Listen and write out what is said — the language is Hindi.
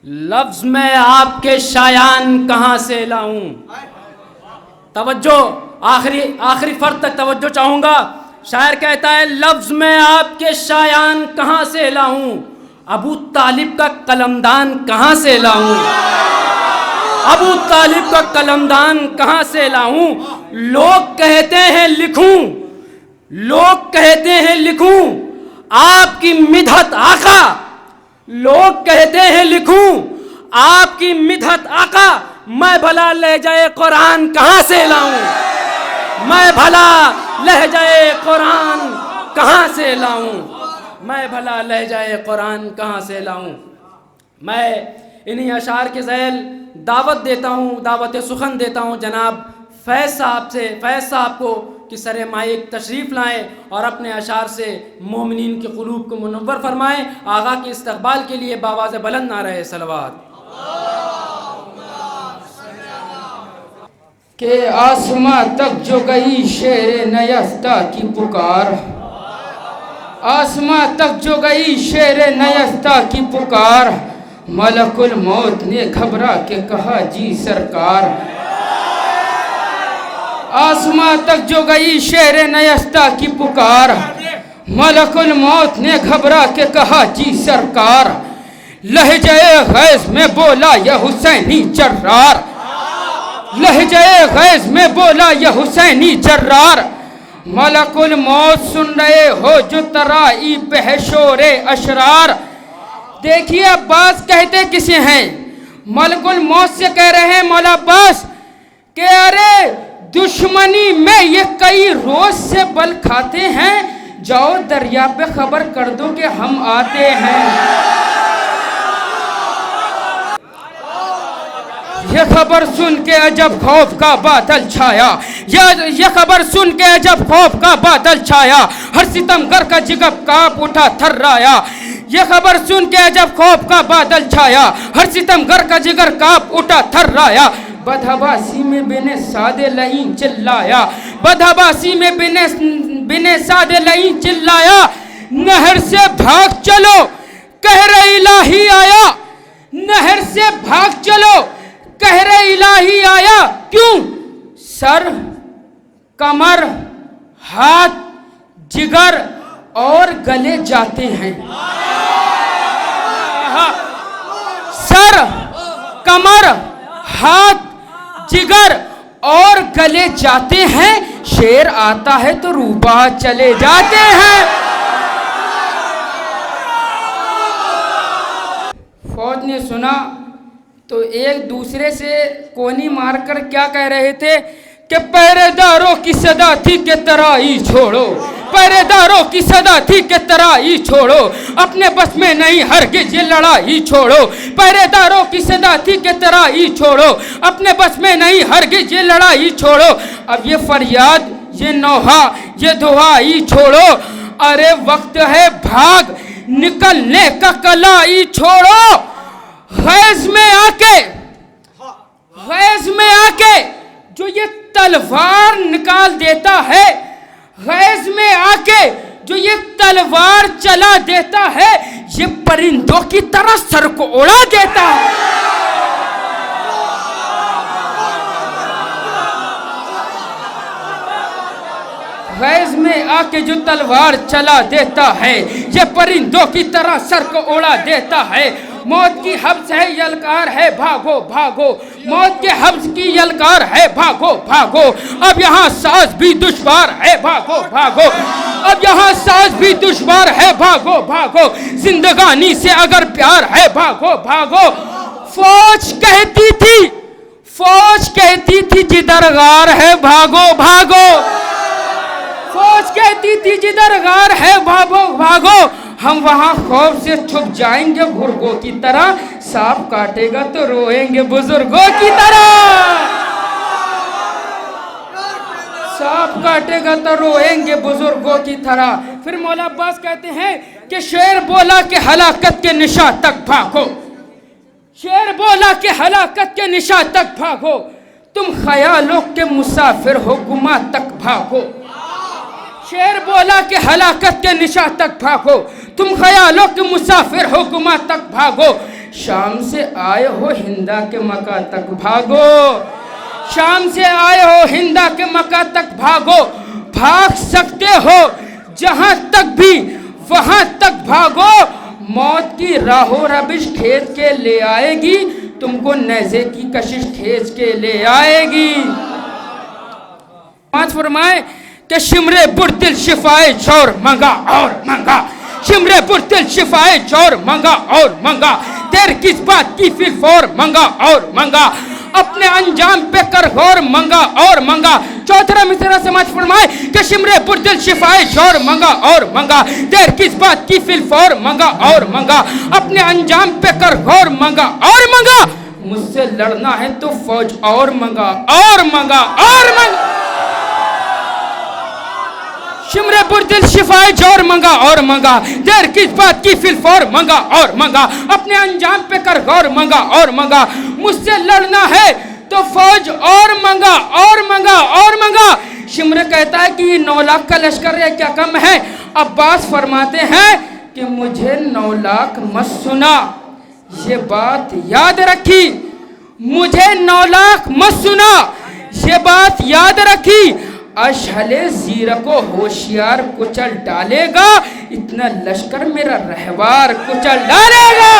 लफ्ज में आपके शायान कहाँ से लाऊं। तवज्जो, आखिरी फर्द तक तवज्जो चाहूंगा। शायर कहता है लफ्ज में आपके शायान कहाँ से लाऊं, अबू तालिब का कलमदान कहाँ से लाऊं, अबू तालिब का कलमदान कहाँ से लाऊं। लोग कहते हैं लिखूं, लोग कहते हैं लिखूं आपकी मिदहत आका, लोग कहते हैं लिखूं आपकी मिदहत आका। मैं भला लहजाए कुरान कहाँ से लाऊं, मैं भला लहजाए कुरान कहाँ से लाऊं, मैं भला लहजाए कुरान कहाँ से लाऊं। मैं इन्हीं अशार के ज़ैल दावत देता हूँ, दावत सुखन देता हूँ जनाब फैज़ साहब को कि सरे माइक तशरीफ़ लाएँ और अपने अशार से मोमिनीन के क़ुलूब को मुनव्वर फरमाएँ। आगा के इस्तक़बाल के लिए बावाज़ बुलंद ना रहे सलवात। के आसमां तक जो गई शेर नयस्ता की पुकार, आसमां तक जो गई शेर नयस्ता की पुकार, मलकुल मौत ने घबरा के कहा जी सरकार। आसमां तक जो गई शेर नयस्ता की पुकार, मलकुल मौत ने घबरा के कहा जी सरकार। लहजे गैज़ में बोला यह हुसैनी जर्रार, लहजे गैज़ में बोला यह हुसैनी जर्रार। मलकुल मौत सुन रहे हो जो तराई बहशोरे अशरार। देखिए अब्बास कहते किसे हैं, मलकुल मौत से कह रहे हैं मौला अब्बास कि अरे दुश्मनी में ये कई रोज से बल खाते हैं, जाओ दरिया पे खबर कर दो कि हम आते हैं। ये खबर सुन के अजब खौफ का बादल छाया, ये खबर सुन के अजब खौफ का बादल छाया, हर सितमगर का जिगर कांप उठा थर्राया। ये खबर सुन के अजब खौफ का बादल छाया, हर सितमगर का जिगर कांप उठा थर्राया। बदहबासी में बिने सादे लईं चिल्लाया, बदहबासी में बिने सादे लईं चिल्लाया। नहर से भाग चलो कहरे इलाही आया, नहर से भाग चलो कहरे इलाही आया। क्यों? सर, कमर, हाथ, जिगर और गले जाते हैं। सर, कमर, हाथ, जिगर और गले जाते हैं, शेर आता है तो रूबा चले जाते हैं। फौज ने सुना तो एक दूसरे से कोनी मारकर क्या कह रहे थे कि पहरेदारों की सदा थी कि तराई छोड़ो, पहरेदारों की सदा थी कि तराई छोड़ो, अपने बस में नहीं हरगिज ये लड़ाई छोड़ो। पहरेदारों की सदा थी कि तराई छोड़ो, अपने बस में नहीं हरगिज ये लड़ाई छोड़ो। अब ये फरियाद, ये नौहा, ये दुआई छोड़ो, अरे वक्त है भाग निकलने का कलाई छोड़ो। गैज़ में आके, गैज़ में आके जो ये तलवार निकाल देता है, गैज़ में आके जो ये तलवार चला देता है, ये परिंदों की तरह सर को उड़ा देता है। गैज़ में आके जो तलवार चला देता है, ये परिंदों की तरह सर को उड़ा देता है। मौत की हब्स है यलकार है भागो भागो, मौत के हब्स की यलकार है भागो भागो। अब यहाँ सांस भी दुश्वार है भागो भागो, अब यहाँ सांस भी दुश्वार है भागो भागो। जिंदगानी से अगर प्यार है भागो भागो। फौज कहती थी जिधर गार है भागो भागो, फौज कहती थी जिधर गार है भागो भागो। हम वहां खौफ से छुप जाएंगे बुजुर्गों की तरह, सांप काटेगा तो रोएंगे बुजुर्गों की तरह, सांप काटेगा तो रोएंगे बुजुर्गों की तरह। फिर मौला अब्बास कहते हैं कि शेर बोला कि हलाकत के निशा तक भागो, शेर बोला कि हलाकत के निशा तक भागो। तुम ख्यालों के मुसाफिर हो गुमा तक भागो, शेर बोला कि हलाकत के निशा तक भागो। तुम ख्यालों के मुसाफिर हो गुमा तक भागो। शाम से आए हो हिंदा के मक्का तक भागो, शाम से आए हो हिंदा के मक्का तक भागो, भाग सकते हो जहां तक भी वहां तक भागो, मौत की राहों रबिश खेत के ले आएगी, तुमको नेज़े की कशिश खींच के ले आएगी। पांच फरमाए कि शिमरे बुरदिल शिफाए चौर मंगा और मंगा, शिमरे बुरदिल शिफाए चौर मंगा और मंगा, देर किस बात की फिर फौर मंगा और मंगा, अपने अंजाम पे कर गौर मंगा और मंगा। चौथा मिसरा समाज फरमाए कि शिमरे बुरदिल शिफाए चौर मंगा और मंगा, देर किस बात की फिर फौर मंगा और मंगा, अपने अंजाम पे कर गौर मंगा और मंगा, मुझसे लड़ना है तो फौज और मंगा और मंगा और मंगा। शिमरे बुरदिल शिफाए जोर मंगा और मंगा, देर किस बात की फिर फौर मंगा और मंगा, अपने अंजाम पे कर गौर मंगा और मंगा, मुझसे लड़ना है तो फौज और मंगा और मंगा और मंगा। शिमरे कहता है कि 9 लाख का लश्कर है, क्या कम है? अब्बास फरमाते हैं कि मुझे 9 लाख मत सुना, ये बात याद रखी, मुझे 9 लाख मत सुना, ये बात याद रखी, अशहले ज़ीरा को होशियार कुचल डालेगा, इतना लश्कर मेरा रहवार कुचल डालेगा।